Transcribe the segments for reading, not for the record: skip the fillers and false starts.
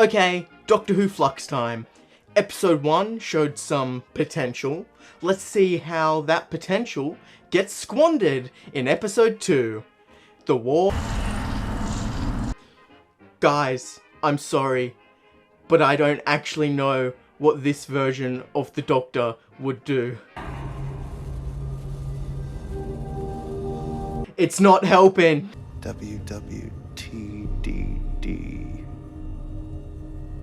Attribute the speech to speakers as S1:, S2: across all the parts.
S1: Okay, Doctor Who Flux time. Episode 1 showed some potential. Let's see how that potential gets squandered in Episode 2. The War. Guys, I'm sorry, but I don't actually know what this version of the Doctor would do. It's not helping.
S2: WWTDD.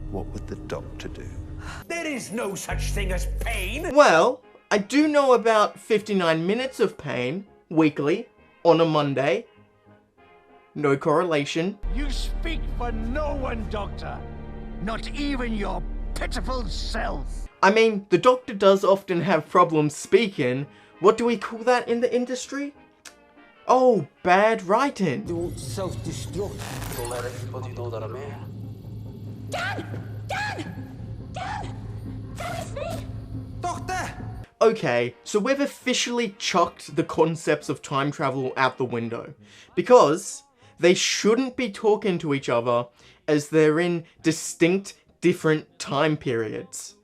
S2: What would the Doctor do?
S3: There is no such thing as pain!
S1: Well, I do know about 59 minutes of pain, weekly, on a Monday. No correlation.
S3: You speak for no one, Doctor. Not even your pitiful self.
S1: I mean, the Doctor does often have problems speaking. What do we call that in the industry? Oh, bad writing.
S4: Don't self-destruct. Don't let everybody know that I'm here.
S5: Dan! Dan! Dan! Dan, it's me!
S2: Doctor!
S1: Okay, so we've officially chucked the concepts of time travel out the window. Because they shouldn't be talking to each other as they're in distinct, different time periods.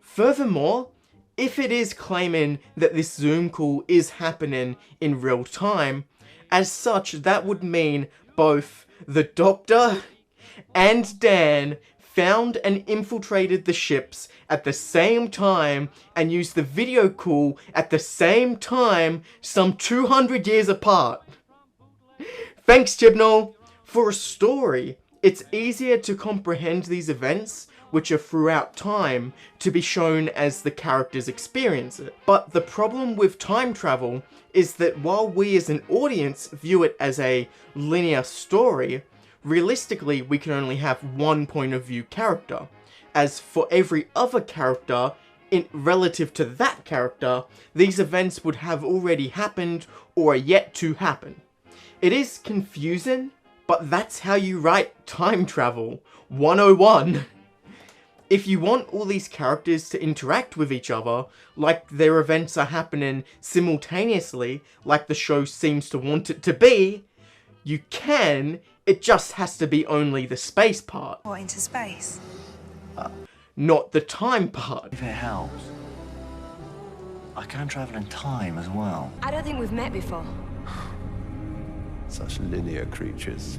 S1: Furthermore, if it is claiming that this Zoom call is happening in real time, as such, that would mean both the Doctor and Dan found and infiltrated the ships at the same time and used the video call at the same time, some 200 years apart. Thanks, Chibnall. For a story, it's easier to comprehend these events, which are throughout time, to be shown as the characters experience it. But the problem with time travel is that while we as an audience view it as a linear story, realistically we can only have one point of view character, as for every other character, relative to that character, these events would have already happened or are yet to happen. It is confusing, but that's how you write time travel 101. If you want all these characters to interact with each other, like their events are happening simultaneously, like the show seems to want it to be, you can, it just has to be only the space part.
S6: What, into space?
S1: Not the time part.
S7: If it helps, I can travel in time as well.
S5: I don't think we've met before.
S2: Such linear creatures.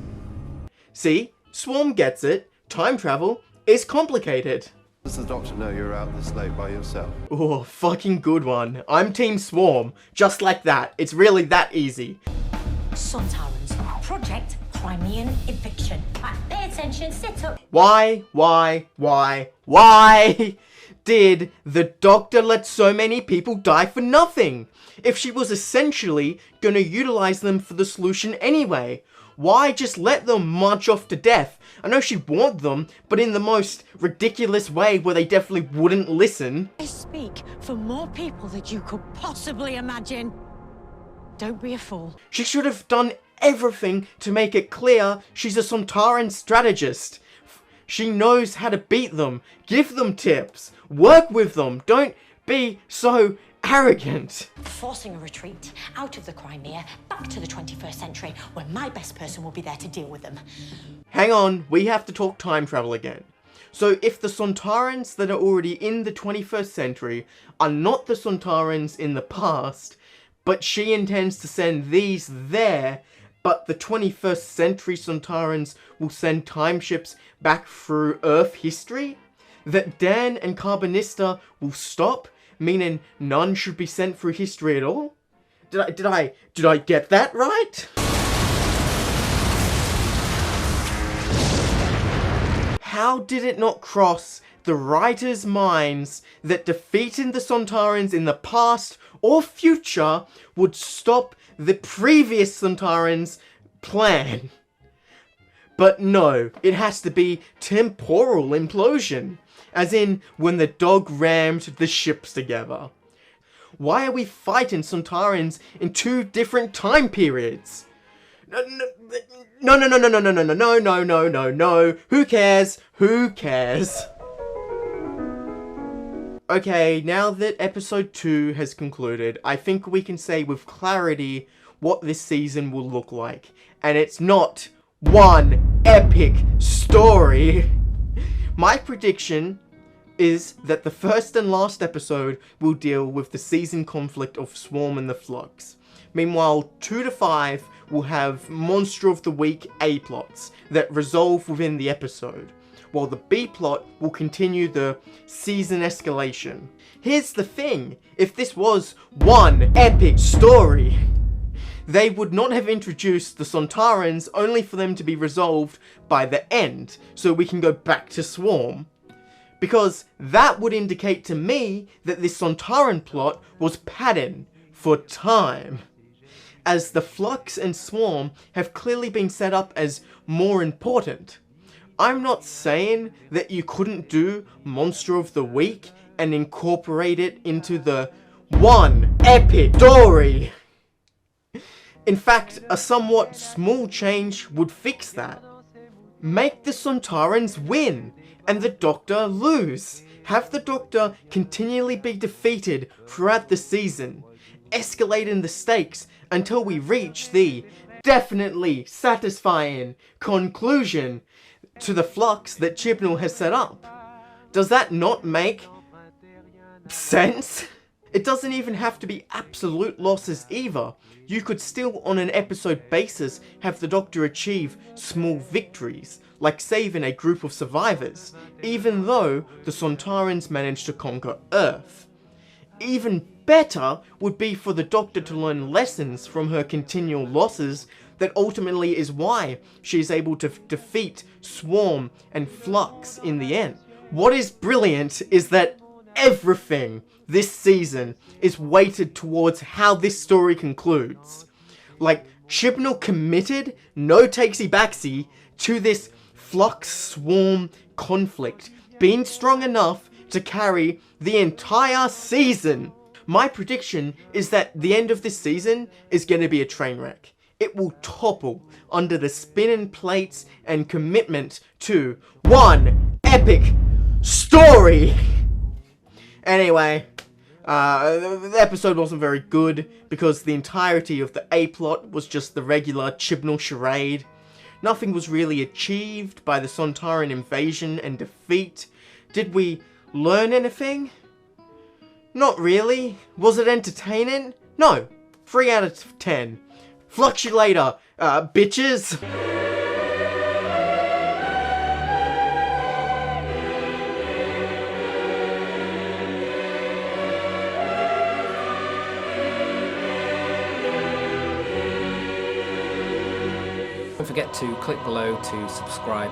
S1: See? Swarm gets it. Time travel is complicated.
S2: Does the Doctor know you're out this late by yourself?
S1: Oh, fucking good one. I'm Team Swarm. Just like that. It's really that easy.
S8: Sontarans, Project Crimean Eviction. Pay attention, sit up.
S1: Why did the Doctor let so many people die for nothing? If she was essentially gonna utilize them for the solution anyway, why just let them march off to death? I know she'd want them, but in the most ridiculous way where they definitely wouldn't listen.
S8: I speak for more people than you could possibly imagine. Don't be a fool.
S1: She should have done everything to make it clear she's a Sontaran strategist. She knows how to beat them, give them tips, work with them. Don't be so arrogant.
S8: Forcing a retreat out of the Crimea back to the 21st century where my best person will be there to deal with them.
S1: Hang on, we have to talk time travel again. So if the Sontarans that are already in the 21st century are not the Sontarans in the past, but she intends to send these there, but the 21st century Sontarans will send time ships back through Earth history, that Dan and Carbonista will stop, meaning none should be sent through history at all? Did I get that right? How did it not cross the writers' minds that defeating the Sontarans in the past or future would stop the previous Sontarans' plan? But no, it has to be temporal implosion. As in, when the dog rammed the ships together. Why are we fighting Sontarans in two different time periods? No. Who cares? Who cares? Okay, now that episode 2 has concluded, I think we can say with clarity what this season will look like. And it's not one epic story. My prediction is that the first and last episode will deal with the season conflict of Swarm and the Flux. Meanwhile, 2 to 5 will have Monster of the Week A plots that resolve within the episode, while the B plot will continue the season escalation. Here's the thing, if this was one epic story, they would not have introduced the Sontarans only for them to be resolved by the end, so we can go back to Swarm. Because that would indicate to me that this Sontaran plot was padding for time, as the Flux and Swarm have clearly been set up as more important. I'm not saying that you couldn't do Monster of the Week and incorporate it into the one epic story. In fact, a somewhat small change would fix that. Make the Sontarans win and the Doctor lose. Have the Doctor continually be defeated throughout the season, escalating the stakes until we reach the definitely satisfying conclusion to the Flux that Chibnall has set up. Does that not make sense? It doesn't even have to be absolute losses either. You could still, on an episode basis, have the Doctor achieve small victories, like saving a group of survivors, even though the Sontarans managed to conquer Earth. Even better would be for the Doctor to learn lessons from her continual losses that ultimately is why she is able to defeat Swarm and Flux in the end. What is brilliant is that everything this season is weighted towards how this story concludes. Like, Chibnall committed, no takesy-backsy, to this Flux-Swarm conflict, being strong enough to carry the entire season. My prediction is that the end of this season is going to be a train wreck. It will topple under the spinning plates and commitment to one epic story. Anyway, the episode wasn't very good because the entirety of the A-plot was just the regular Chibnall charade. Nothing was really achieved by the Sontaran invasion and defeat. Did we learn anything? Not really. Was it entertaining? No. 3 out of 10. Flux you later, bitches!
S6: Don't forget to click below to subscribe